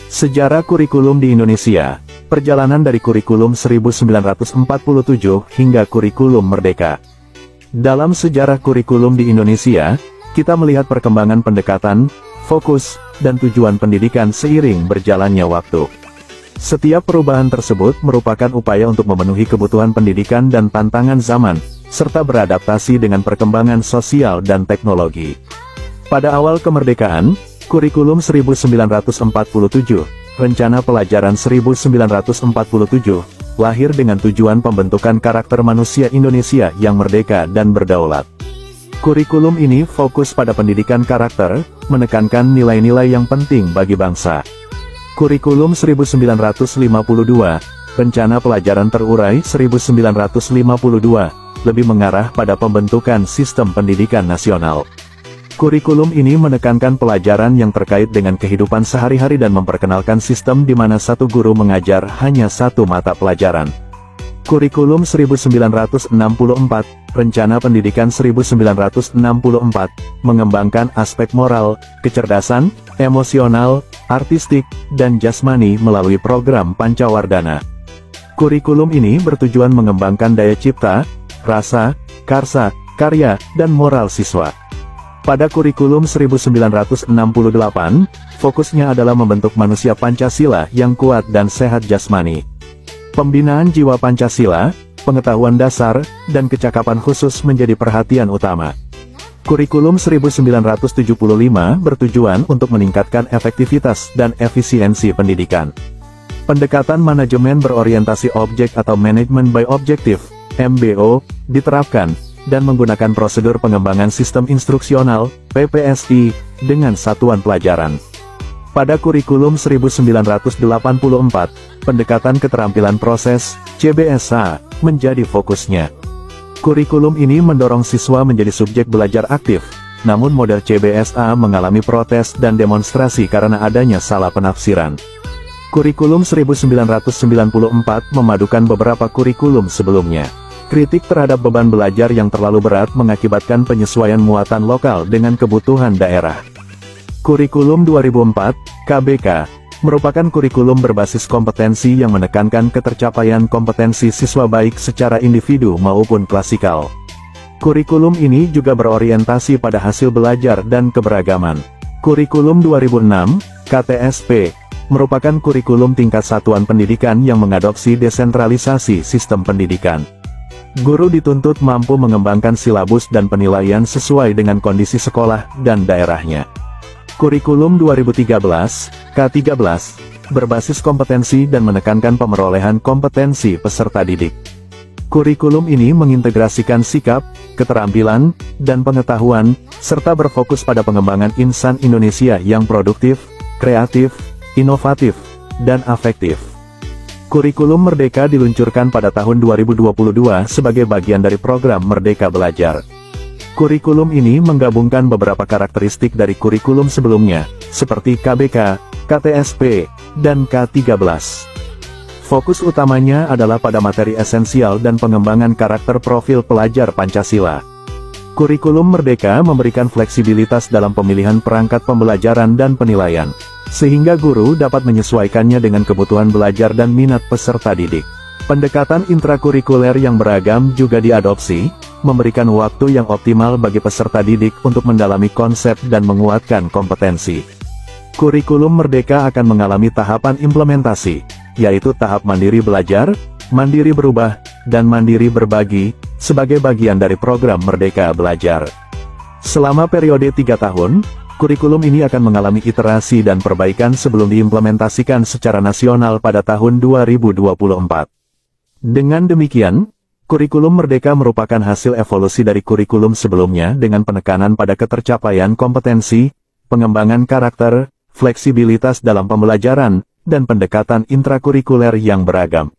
Sejarah kurikulum di Indonesia, perjalanan dari kurikulum 1947 hingga kurikulum merdeka. Dalam sejarah kurikulum di Indonesia, kita melihat perkembangan pendekatan, fokus, dan tujuan pendidikan seiring berjalannya waktu. Setiap perubahan tersebut merupakan upaya untuk memenuhi kebutuhan pendidikan dan tantangan zaman, serta beradaptasi dengan perkembangan sosial dan teknologi. Pada awal kemerdekaan, kurikulum 1947, rencana pelajaran 1947, lahir dengan tujuan pembentukan karakter manusia Indonesia yang merdeka dan berdaulat. Kurikulum ini fokus pada pendidikan karakter, menekankan nilai-nilai yang penting bagi bangsa. Kurikulum 1952, rencana pelajaran terurai 1952, lebih mengarah pada pembentukan sistem pendidikan nasional. Kurikulum ini menekankan pelajaran yang terkait dengan kehidupan sehari-hari dan memperkenalkan sistem di mana satu guru mengajar hanya satu mata pelajaran. Kurikulum 1964, rencana pendidikan 1964, mengembangkan aspek moral, kecerdasan, emosional, artistik, dan jasmani melalui program Pancawardhana. Kurikulum ini bertujuan mengembangkan daya cipta, rasa, karsa, karya, dan moral siswa. Pada kurikulum 1968, fokusnya adalah membentuk manusia Pancasila yang kuat dan sehat jasmani. Pembinaan jiwa Pancasila, pengetahuan dasar, dan kecakapan khusus menjadi perhatian utama. Kurikulum 1975 bertujuan untuk meningkatkan efektivitas dan efisiensi pendidikan. Pendekatan manajemen berorientasi objek atau Management by Objective, MBO, diterapkan, dan menggunakan prosedur pengembangan sistem instruksional, PPSI, dengan satuan pelajaran. Pada kurikulum 1984, pendekatan keterampilan proses, CBSA, menjadi fokusnya. Kurikulum ini mendorong siswa menjadi subjek belajar aktif, namun model CBSA mengalami protes dan demonstrasi karena adanya salah penafsiran. Kurikulum 1994 memadukan beberapa kurikulum sebelumnya. Kritik terhadap beban belajar yang terlalu berat mengakibatkan penyesuaian muatan lokal dengan kebutuhan daerah. Kurikulum 2004, KBK, merupakan kurikulum berbasis kompetensi yang menekankan ketercapaian kompetensi siswa baik secara individu maupun klasikal. Kurikulum ini juga berorientasi pada hasil belajar dan keberagaman. Kurikulum 2006, KTSP, merupakan kurikulum tingkat satuan pendidikan yang mengadopsi desentralisasi sistem pendidikan. Guru dituntut mampu mengembangkan silabus dan penilaian sesuai dengan kondisi sekolah dan daerahnya. Kurikulum 2013, K13, berbasis kompetensi dan menekankan pemerolehan kompetensi peserta didik. Kurikulum ini mengintegrasikan sikap, keterampilan, dan pengetahuan, serta berfokus pada pengembangan insan Indonesia yang produktif, kreatif, inovatif, dan afektif. Kurikulum Merdeka diluncurkan pada tahun 2022 sebagai bagian dari program Merdeka Belajar. Kurikulum ini menggabungkan beberapa karakteristik dari kurikulum sebelumnya, seperti KBK, KTSP, dan K13. Fokus utamanya adalah pada materi esensial dan pengembangan karakter profil pelajar Pancasila. Kurikulum Merdeka memberikan fleksibilitas dalam pemilihan perangkat pembelajaran dan penilaian, sehingga guru dapat menyesuaikannya dengan kebutuhan belajar dan minat peserta didik. Pendekatan intrakurikuler yang beragam juga diadopsi, memberikan waktu yang optimal bagi peserta didik untuk mendalami konsep dan menguatkan kompetensi. Kurikulum Merdeka akan mengalami tahapan implementasi, yaitu tahap mandiri belajar, mandiri berubah, dan mandiri berbagi, sebagai bagian dari program Merdeka Belajar. Selama periode 3 tahun, kurikulum ini akan mengalami iterasi dan perbaikan sebelum diimplementasikan secara nasional pada tahun 2024. Dengan demikian, kurikulum Merdeka merupakan hasil evolusi dari kurikulum sebelumnya dengan penekanan pada ketercapaian kompetensi, pengembangan karakter, fleksibilitas dalam pembelajaran, dan pendekatan intrakurikuler yang beragam.